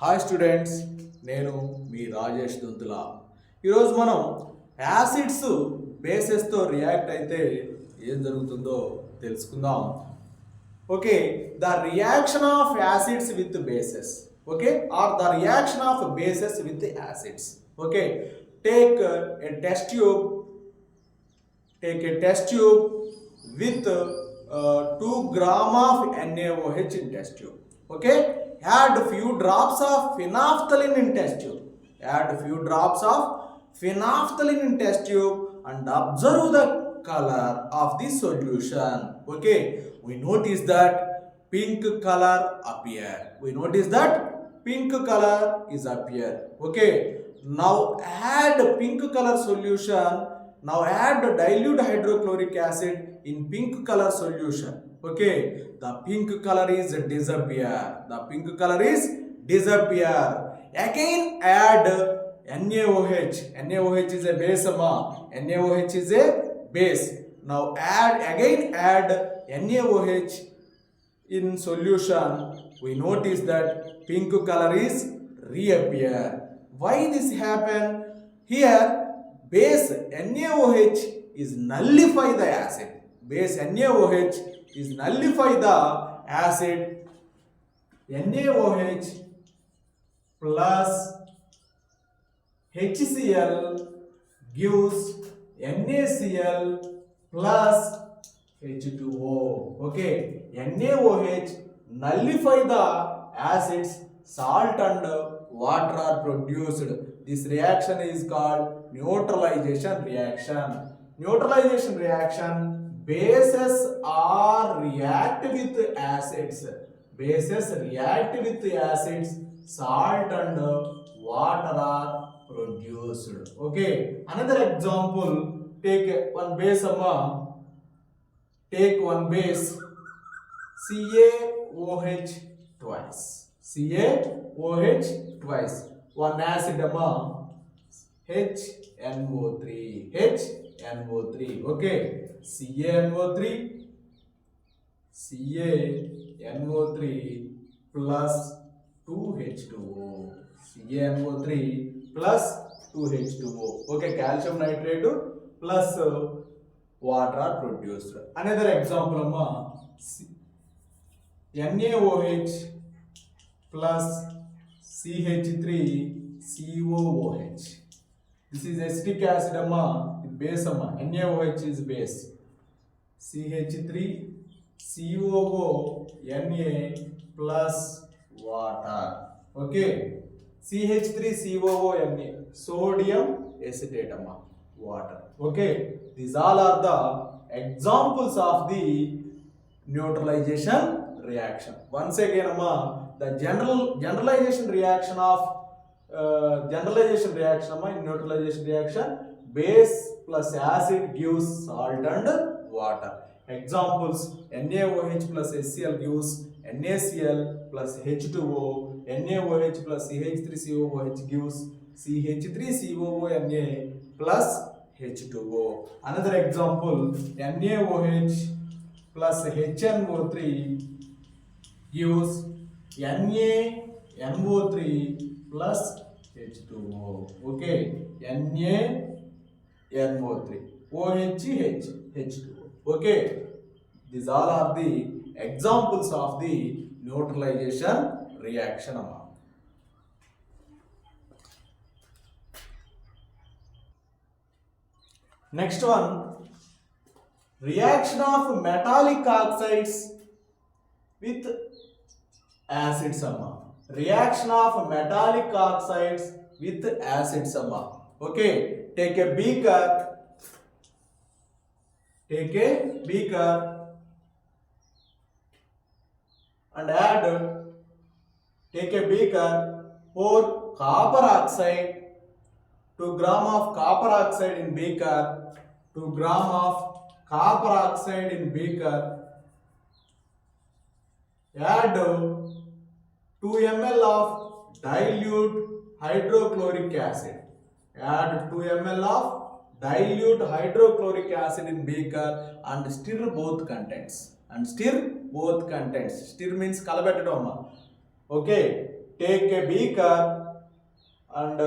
Hi students, నేను మీ రాజేష్ దొంతుల. ఈరోజు మనం యాసిడ్స్ బేసెస్తో రియాక్ట్ అయితే ఏం జరుగుతుందో తెలుసుకుందాం. Okay, the reaction of acids with bases, okay, or the reaction of bases with acids. Okay, take a test tube take a test tube with 2 gram of NaOH in test tube. Okay, add few drops of phenolphthalein in test tube. Add few drops of phenolphthalein in test tube and observe the color of the solution. Okay, we notice that pink color appear. We notice that pink color is appear. Okay, now add pink color solution. Now add dilute hydrochloric acid in pink color solution. Okay, the pink color is disappear. The pink color is disappear. Again add NaOH. NaOH is a base. NaOH is a base. Now add NaOH in solution. We notice that pink color is reappear. Why this happen? Here base NaOH is nullify the acid. Base NaOH is nullify the acid. NaOH plus HCl gives NaCl plus H2O. Okay, NaOH nullify the acids, salt and water are produced. This reaction is called neutralization reaction. Neutralization reaction, bases are react with acids. Bases react with acids, salt and water are produced. Okay, another example, take one base take one base CaOH twice. CaOH twice. One acid HNO3. HNO3. Okay, CaNO3 plus 2H2O. CaNO3 plus 2H2O. Okay, calcium nitrate plus water are produced. Another example NaOH plus CH3COOH. This is acetic acid base NaOH is base. CH3COO Na plus water. Okay, CH3COO Na, sodium acetate water. Okay, these all are the examples of the neutralization reaction. Once again the generalization reaction of in neutralization reaction, base plus acid gives salt and water. Examples, NaOH plus HCl gives NaCl plus H2O. NaOH plus CH3COOH gives CH3COO Na plus H2O. Another example, NaOH plus HNO3 gives NaNO3 plus H2O. Okay, NaNO3, OH, H2O. Okay, these all are the examples of the neutralization reaction. Next one, reaction of metallic oxides with acids. Reaction of metallic oxides with acids. Okay, take a beaker and pour copper oxide, 2 gram of copper oxide in beaker, 2 gram of copper oxide in beaker. Add 2 ml of dilute hydrochloric acid. Add 2 ml of dilute hydrochloric acid in beaker and stir both contents. Stir means kalabettadam. Okay, take a beaker and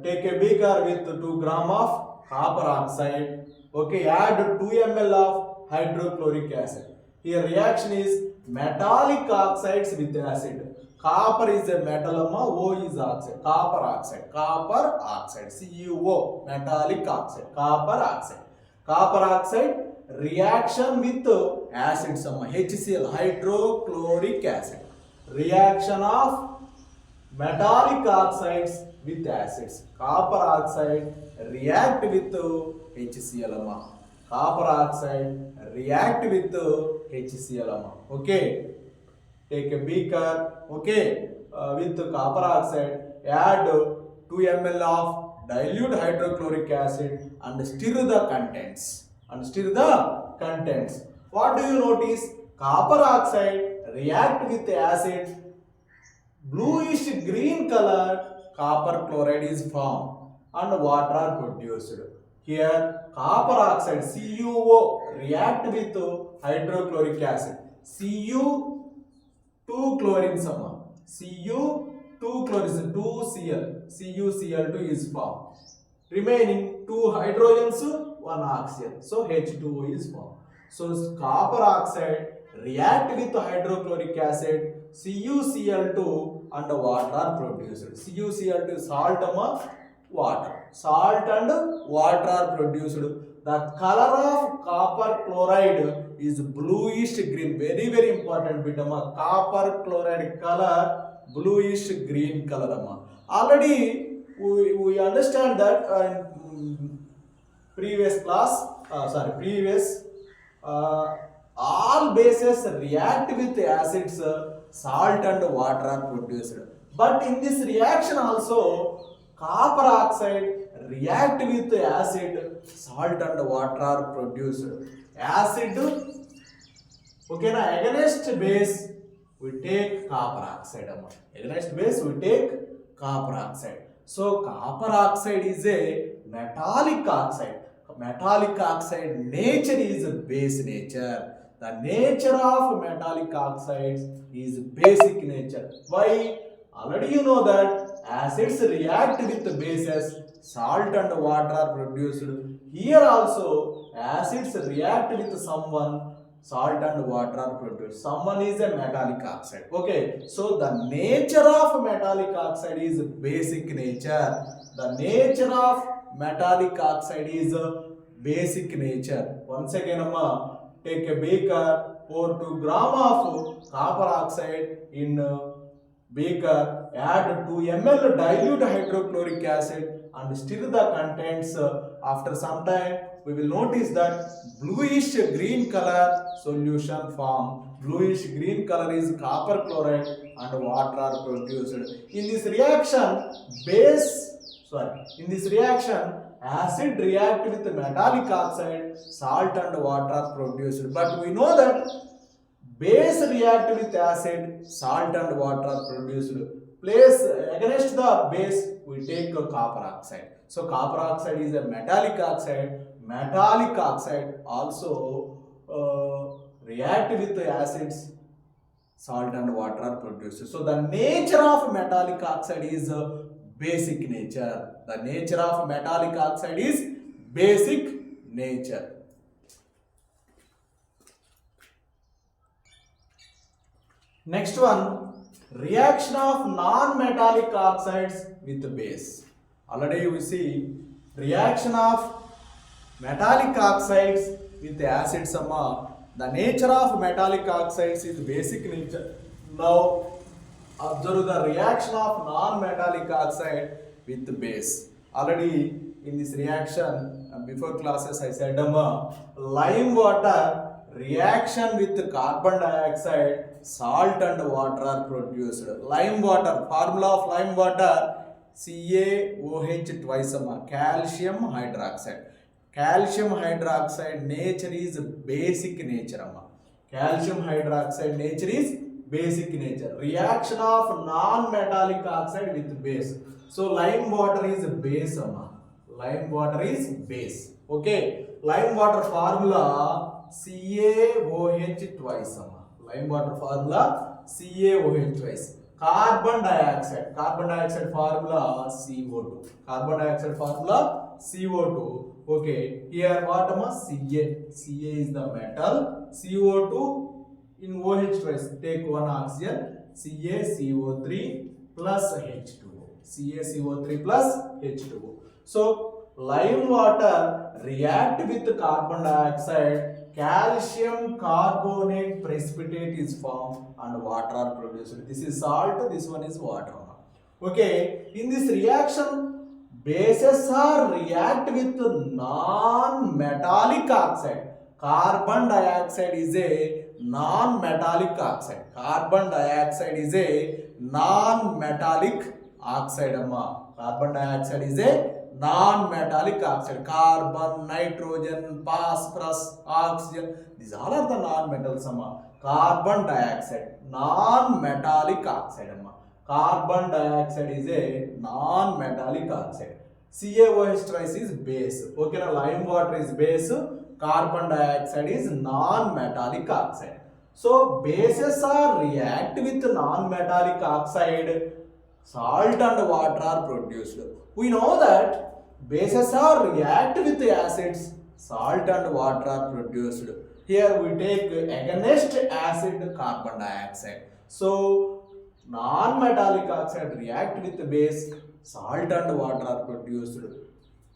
take a beaker with 2 gram of copper oxide. Okay, add 2 ml of hydrochloric acid. Here reaction is metallic oxides with acid. Copper is a metal, O is oxide. Copper oxide. Copper oxide. CuO. Metallic oxide. Copper oxide. Copper oxide reaction with acids, HCl. Hydrochloric acid. Reaction of metallic oxides with acids. Copper oxide react with HCl. Copper oxide react with HCl. Okay. Take a beaker, okay, with copper oxide, add 2 ml of dilute hydrochloric acid and stir the contents. What do you notice? Copper oxide react with acid, bluish green color copper chloride is formed and water are produced. Here copper oxide CuO react with hydrochloric acid. Two chlorine summa. Cu 2 chlorine 2Cl. CuCl2 is formed. Remaining 2 hydrogens, 1 oxygen. So H2O is formed. So copper oxide react with hydrochloric acid, CuCl2 and water are produced. CuCl2 is salt, water. Salt and water are produced. The color of copper chloride is bluish green. Very, very important bit. Copper chloride color bluish green color. Already we understand that in previous class, all bases react with acids, salt and water are produced. But in this reaction also, copper oxide react with acid, salt and water are produced. Acid, okay, na against base we take copper oxide. Against base we take copper oxide. So copper oxide is a metallic oxide. Metallic oxide nature is base nature. The nature of metallic oxides is basic nature. Why? Already you know that acids react with bases, salt and water are produced. Here also acids react with someone, salt and water are produced. Someone is a metallic oxide. Okay, so the nature of metallic oxide is basic nature. The nature of metallic oxide is basic nature. Once again, take a beaker, pour 2 gram of copper oxide in beaker, add 2 ml dilute hydrochloric acid and stir the contents. After some time, we will notice that bluish green color solution form. Bluish green color is copper chloride and water are produced. In this reaction, acid react with metallic oxide, salt and water are produced. But we know that base react with acid, salt and water are produced. Place against the base we take a copper oxide. So copper oxide is a metallic oxide. Metallic oxide also react with acids, salt and water are produced. So the nature of metallic oxide is basic nature. The nature of metallic oxide is basic nature. Next one, reaction of non-metallic oxides with base. Already you see reaction of metallic oxides with acids. The nature of metallic oxides is basic nature. Now observe the reaction of non-metallic oxide with base. Already in this reaction, before classes I said lime water reaction with carbon dioxide, salt and water are produced. Lime water, formula of lime water CaOH twice, calcium hydroxide. Calcium hydroxide nature is basic nature. Calcium hydroxide nature is basic nature. Reaction of non-metallic oxide with base. So lime water is base. Lime water is base. Okay. Lime water formula CaOH twice. Lime water formula CaOH twice. Carbon dioxide formula CO2. Carbon dioxide formula CO2. Okay, here what Ca. Ca is the metal. CO2 in OH twice. Take one oxygen. CaCO3 plus H2O. CaCO3 plus H2O. So lime water react with carbon dioxide, calcium carbonate precipitate is formed and water are produced. This is salt, this one is water. Okay, in this reaction, bases are react with non-metallic oxide. Carbon dioxide is a non-metallic oxide. Carbon dioxide is a non-metallic oxide. Carbon dioxide is a non-metallic oxide. Carbon, nitrogen, phosphorus, oxygen, these all are the non-metals. Carbon dioxide, non-metallic oxide. Carbon dioxide is a non-metallic oxide. CaOH twice is base. Okay, now lime water is base. Carbon dioxide is non-metallic oxide. So bases are react with non-metallic oxide. Salt and water are produced. We know that bases are react with acids. Salt and water are produced. Here we take against acid carbon dioxide. So non-metallic oxide react with base. Salt and water are produced.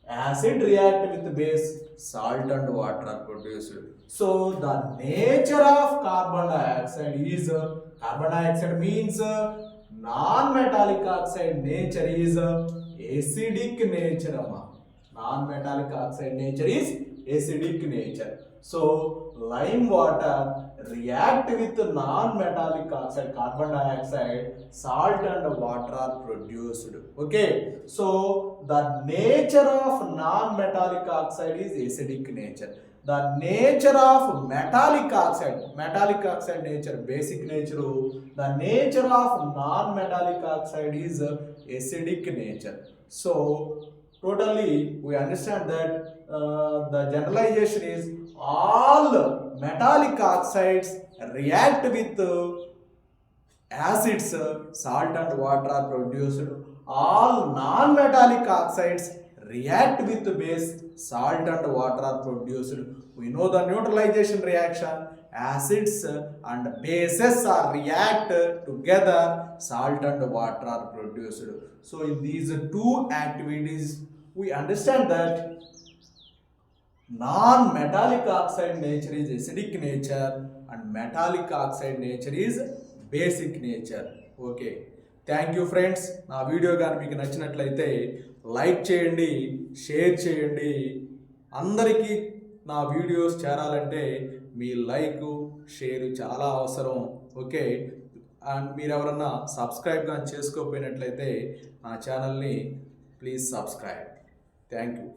Acid react with base. Salt and water are produced. So the nature of carbon dioxide is carbon dioxide means non-metallic oxide nature is acidic nature. Non-metallic oxide nature is acidic nature. So lime water react with non-metallic oxide carbon dioxide, salt and water are produced. Okay, so the nature of non-metallic oxide is acidic nature. The nature of metallic oxide nature, basic nature. The nature of non-metallic oxide is acidic nature. So totally we understand that the generalization is all metallic oxides react with acids, salt and water are produced. All non-metallic oxides react with base, salt and water are produced. We know the neutralization reaction. Acids and bases are react together, salt and water are produced. So in these two activities, we understand that non-metallic oxide nature is acidic nature and metallic oxide nature is basic nature. Okay, thank you friends. నా video కానీ మీకు నచ్చినట్లయితే like చేయండి, share చేయండి. అందరికీ నా videos చేరాలంటే మీ like share చాలా అవసరం. ఓకే, అండ్ మీరు ఎవరన్నా సబ్స్క్రైబ్ కానీ చేసుకోకపోయినట్లయితే నా ఛానల్ని ప్లీజ్ సబ్స్క్రైబ్. Thank you.